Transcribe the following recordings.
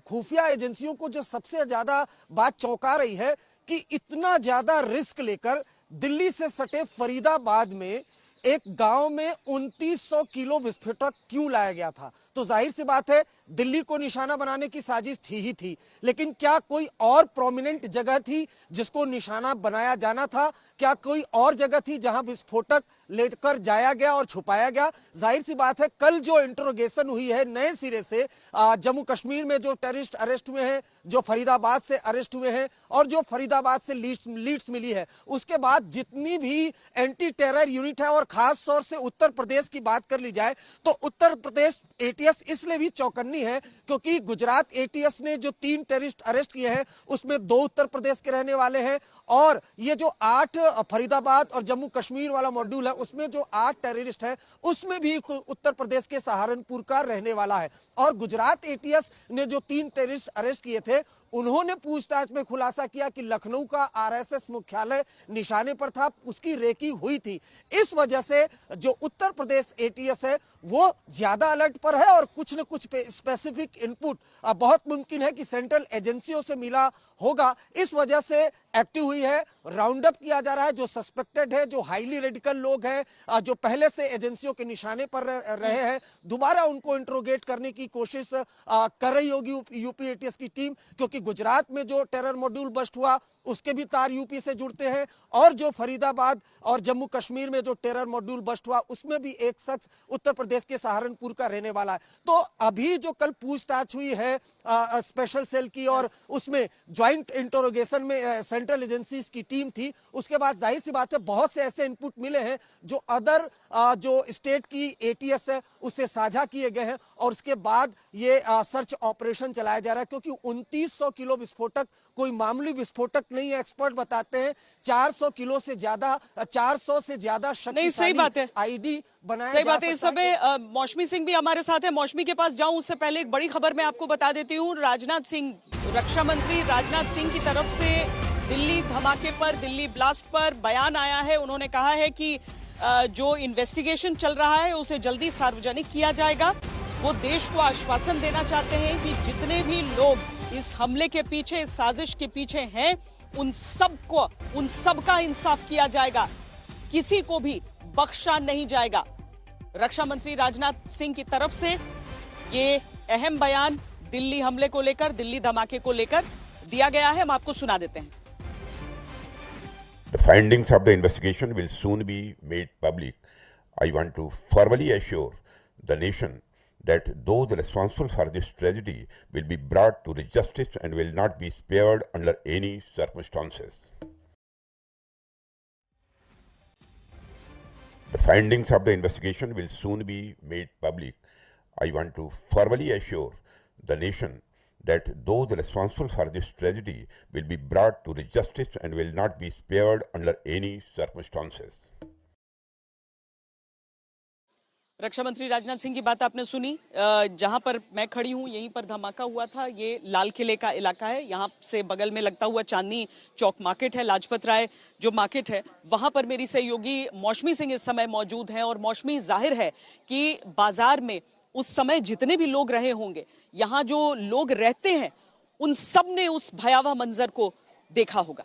खुफिया एजेंसियों को जो सबसे ज्यादा बात चौंका रही है कि इतना ज्यादा रिस्क लेकर दिल्ली से सटे फरीदाबाद में एक गांव में 2900 किलो विस्फोटक क्यों लाया गया था। तो जाहिर सी बात है दिल्ली को निशाना बनाने की साजिश थी ही थी, लेकिन क्या कोई और प्रोमिनेंट जगह थी जिसको निशाना बनाया जाना था? क्या कोई और जगह थी जहां विस्फोटक लेकर जाया गया और छुपाया गया? जाहिर सी बात है कल जो इंट्रोगेशन हुई है नए सिरे से जम्मू कश्मीर में जो टेररिस्ट अरेस्ट हुए हैं, जो फरीदाबाद से अरेस्ट हुए हैं और जो फरीदाबाद से लीड्स मिली है, उसके बाद जितनी भी एंटी टेरर यूनिट है और खास तौर से उत्तर प्रदेश की बात कर ली जाए तो उत्तर प्रदेश एटीएस इसलिए भी चौकन्नी है क्योंकि गुजरात एटीएस ने जो 3 टेररिस्ट अरेस्ट किए हैं उसमें 2 उत्तर प्रदेश के रहने वाले हैं और ये जो 8 फरीदाबाद और जम्मू कश्मीर वाला मॉड्यूल है उसमें जो 8 टेररिस्ट है उसमें भी उत्तर प्रदेश के सहारनपुर का रहने वाला है। और गुजरात एटीएस ने जो 3 टेररिस्ट अरेस्ट किए थे उन्होंने पूछताछ में खुलासा किया कि लखनऊ का आरएसएस मुख्यालय निशाने पर था, उसकी रेकी हुई थी। इस वजह से जो उत्तर प्रदेश एटीएस है वो ज्यादा अलर्ट पर है और कुछ न कुछ स्पेसिफिक इनपुट बहुत मुमकिन है कि सेंट्रल एजेंसियों से मिला होगा, इस वजह से एक्टिव हुई है। राउंड अप किया जा रहा है जो सस्पेक्टेड है, जो हाईली रेडिकल लोग हैं, जो पहले से एजेंसियों के निशाने पर रहे हैं, दोबारा उनको इंट्रोगेट करने की कोशिश कर रही होगी यूपी एटीएस की टीम, क्योंकि गुजरात में जो टेरर मॉड्यूल बस्ट हुआ उसके भी तार यूपी से जुड़ते हैं और जो फरीदाबाद और जम्मू कश्मीर में जो टेरर मॉड्यूल बस्ट हुआ उसमें भी एक शख्स उत्तर प्रदेश के सहारनपुर का रहने वाला है। तो अभी जो कल पूछताछ हुई है स्पेशल सेल की और उसमें ज्वाइंट इंटरोगेशन में सेंट्रल एजेंसीज की टीम थी, उसके बाद जाहिर सी बात है बहुत से ऐसे इनपुट मिले हैं जो अदर जो स्टेट की एटीएस है उससे साझा किए गए हैं और उसके बाद ये सर्च ऑपरेशन चलाया जा रहा है क्योंकि 2900 किलो विस्फोटक कोई मामूली विस्फोटक नहीं है। एक्सपर्ट बताते हैं 400 किलो से ज्यादा 400 से ज्यादा शक्तिशाली आईडी बनाया सही बात है। इस समय मौसमी सिंह भी हमारे साथ है। मौसमी के पास जाऊं उससे पहले एक बड़ी खबर मैं आपको बता देती हूं। राजनाथ सिंह, रक्षा मंत्री राजनाथ सिंह की तरफ से दिल्ली धमाके पर, दिल्ली ब्लास्ट पर बयान आया है। उन्होंने कहा है कि जो इन्वेस्टिगेशन चल रहा है उसे जल्दी सार्वजनिक किया जाएगा। वो देश को आश्वासन देना चाहते हैं कि जितने भी लोग इस हमले के पीछे, इस साजिश के पीछे हैं, उन सब का इंसाफ किया जाएगा, किसी को भी बख्शा नहीं जाएगा। रक्षा मंत्री राजनाथ सिंह की तरफ से ये अहम बयान दिल्ली हमले को लेकर, दिल्ली धमाके को लेकर दिया गया है। हम आपको सुना देते हैं। The findings of the investigation will soon be made public. I want to formally assure the nation that those responsible for this tragedy will be brought to the justice and will not be spared under any circumstances. The findings of the investigation will soon be made public. I want to formally assure the nation that those responsible for this tragedy will be brought to the justice and will not be spared under any circumstances. रक्षा मंत्री राजनाथ सिंह की बात आपने सुनी। जहां पर मैं खड़ी हूं यहीं पर धमाका हुआ था। ये लाल किले का इलाका है। यहां से बगल में लगता हुआ चांदनी चौक मार्केट है, लाजपत राय जो मार्केट है, वहां पर मेरी सहयोगी मौसमी सिंह इस समय मौजूद हैं। और मौसमी, जाहिर है कि बाजार में उस समय जितने भी लोग रहे होंगे, यहाँ जो लोग रहते हैं, उन सब ने उस भयावह मंजर को देखा होगा।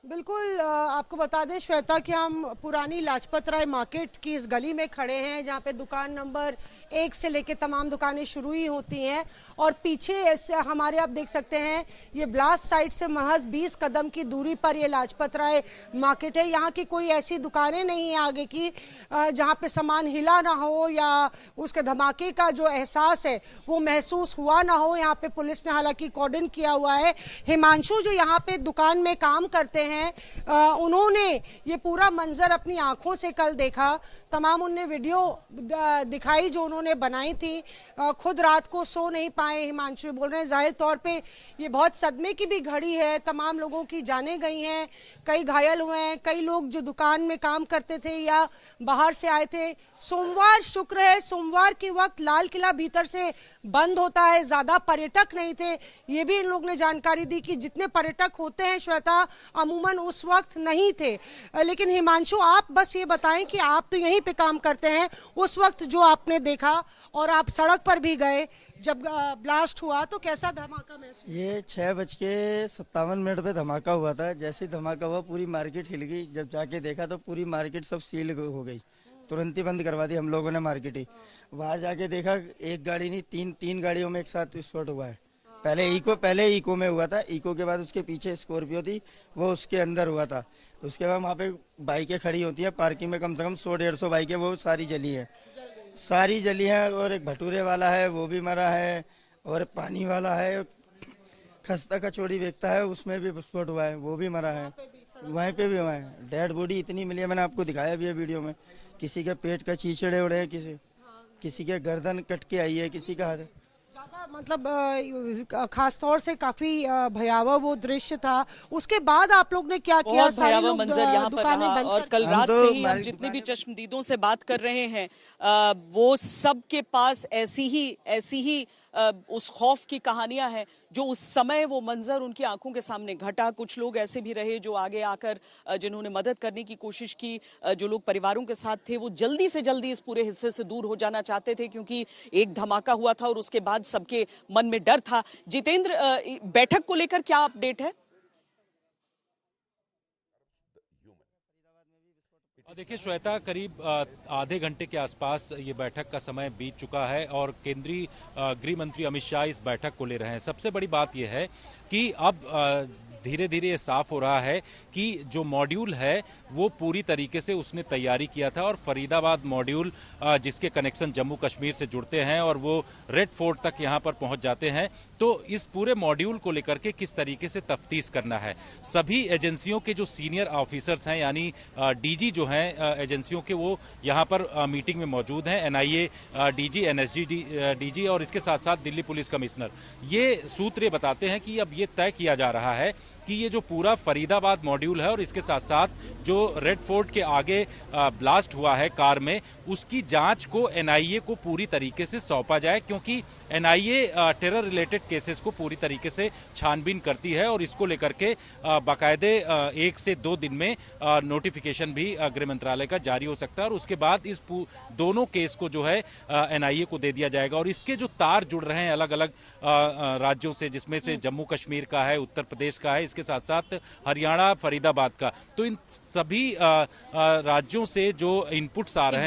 बिल्कुल, आपको बता दें श्वेता कि हम पुरानी लाजपत राय मार्केट की इस गली में खड़े हैं जहाँ पे दुकान नंबर 1 से लेके तमाम दुकानें शुरू ही होती हैं और पीछे ऐसे हमारे आप देख सकते हैं ये ब्लास्ट साइट से महज 20 कदम की दूरी पर ये लाजपत राय मार्केट है। यहाँ की कोई ऐसी दुकानें नहीं है आगे की जहाँ पे सामान हिला ना हो या उसके धमाके का जो एहसास है वो महसूस हुआ ना हो। यहाँ पे पुलिस ने हालांकि कॉर्डन किया हुआ है। हिमांशु जो यहाँ पे दुकान में काम करते हैं उन्होंने ये पूरा मंजर अपनी आंखों से कल देखा। तमाम उनने वीडियो दिखाई जो उन्होंने बनाई थी। खुद रात को सो नहीं पाए। हिमांशु बोल रहे हैं जाहिर तौर पे ये बहुत सदमे की भी घड़ी है। तमाम लोगों की जानें गई हैं, कई घायल हुए हैं, कई लोग जो दुकान में काम करते थे या बाहर से आए थे। सोमवार शुक्र है, सोमवार के वक्त लाल किला भीतर से बंद होता है, ज्यादा पर्यटक नहीं थे। ये भी इन लोग ने जानकारी दी कि जितने पर्यटक होते हैं श्वेता अमूमन उस वक्त नहीं थे। लेकिन हिमांशु, आप बस ये बताएं कि आप तो यहीं पे काम करते हैं, उस वक्त जो आपने देखा देखा और आप सड़क पर भी गए जब ब्लास्ट हुआ, तो कैसा धमाका महसूस? ये 6:57 पे धमाका हुआ था। जैसे ही धमाका हुआ पूरी मार्केट हिल गई। जब जाके देखा तो पूरी मार्केट सब सील हो गई। तुरंत ही बंद करवा दी हम लोगों ने मार्केट ही। बाहर जाके देखा एक गाड़ी नहीं तीन गाड़ियों में एक साथ विस्फोट हुआ है। पहले इको में हुआ था, इको के बाद उसके पीछे स्कॉर्पियो थी, वो उसके अंदर हुआ था। उसके बाद वहाँ पे बाइकें खड़ी होती हैं पार्किंग में, कम से कम 100-150 बाइकें वो सारी जली हैं। और एक भटूरे वाला है वो भी मरा है, और पानी वाला है खस्ता कचौड़ी बेचता है उसमें भी विस्फोट हुआ है, वो भी मरा है। वहीं पे भी हुआ है। डेड बॉडी इतनी मिली है, मैंने आपको दिखाया भी है वीडियो में। किसी के पेट का चीचड़े उड़े हैं, किसी के गर्दन कट के आई है, किसी का हाथ। ज्यादा मतलब खास तौर से काफी भयावह वो दृश्य था। उसके बाद आप लोग ने क्या किया? बहुत भयावह मंजर यहाँ पर रहा और कल हम रात तो से ही हम जितने भी चश्मदीदों से बात कर रहे हैं वो सब के पास ऐसी ही उस खौफ की कहानियां हैं जो उस समय वो मंजर उनकी आंखों के सामने घटा। कुछ लोग ऐसे भी रहे जो आगे आकर जिन्होंने मदद करने की कोशिश की, जो लोग परिवारों के साथ थे वो जल्दी से जल्दी इस पूरे हिस्से से दूर हो जाना चाहते थे क्योंकि एक धमाका हुआ था और उसके बाद सबके मन में डर था। जितेंद्र, बैठक को लेकर क्या अपडेट है? देखिए श्वेता, करीब आधे घंटे के आसपास ये बैठक का समय बीत चुका है और केंद्रीय गृह मंत्री अमित शाह इस बैठक को ले रहे हैं। सबसे बड़ी बात यह है कि अब धीरे धीरे ये साफ हो रहा है कि जो मॉड्यूल है वो पूरी तरीके से उसने तैयारी किया था और फरीदाबाद मॉड्यूल जिसके कनेक्शन जम्मू कश्मीर से जुड़ते हैं और वो रेड फोर्ट तक यहाँ पर पहुँच जाते हैं, तो इस पूरे मॉड्यूल को लेकर के किस तरीके से तफ्तीश करना है। सभी एजेंसियों के जो सीनियर ऑफिसर्स हैं यानी डीजी जो हैं एजेंसियों के, वो यहाँ पर मीटिंग में मौजूद हैं। एनआईए डीजी, एनएसजी डीजी और इसके साथ साथ दिल्ली पुलिस कमिश्नर। ये सूत्र ये बताते हैं कि अब ये तय किया जा रहा है कि ये जो पूरा फरीदाबाद मॉड्यूल है और इसके साथ साथ जो रेड फोर्ट के आगे ब्लास्ट हुआ है कार में, उसकी जांच को एनआईए को पूरी तरीके से सौंपा जाए, क्योंकि एनआईए टेरर रिलेटेड केसेस को पूरी तरीके से छानबीन करती है और इसको लेकर के बाकायदे 1 से 2 दिन में नोटिफिकेशन भी गृह मंत्रालय का जारी हो सकता है और उसके बाद इस दोनों केस को जो है एनआईए को दे दिया जाएगा। और इसके जो तार जुड़ रहे हैं अलग अलग राज्यों से, जिसमें से जम्मू कश्मीर का है, उत्तर प्रदेश का है, इसके साथ साथ हरियाणा, फरीदाबाद का, तो इन सभी राज्यों से जो इनपुट्स आ रहे हैं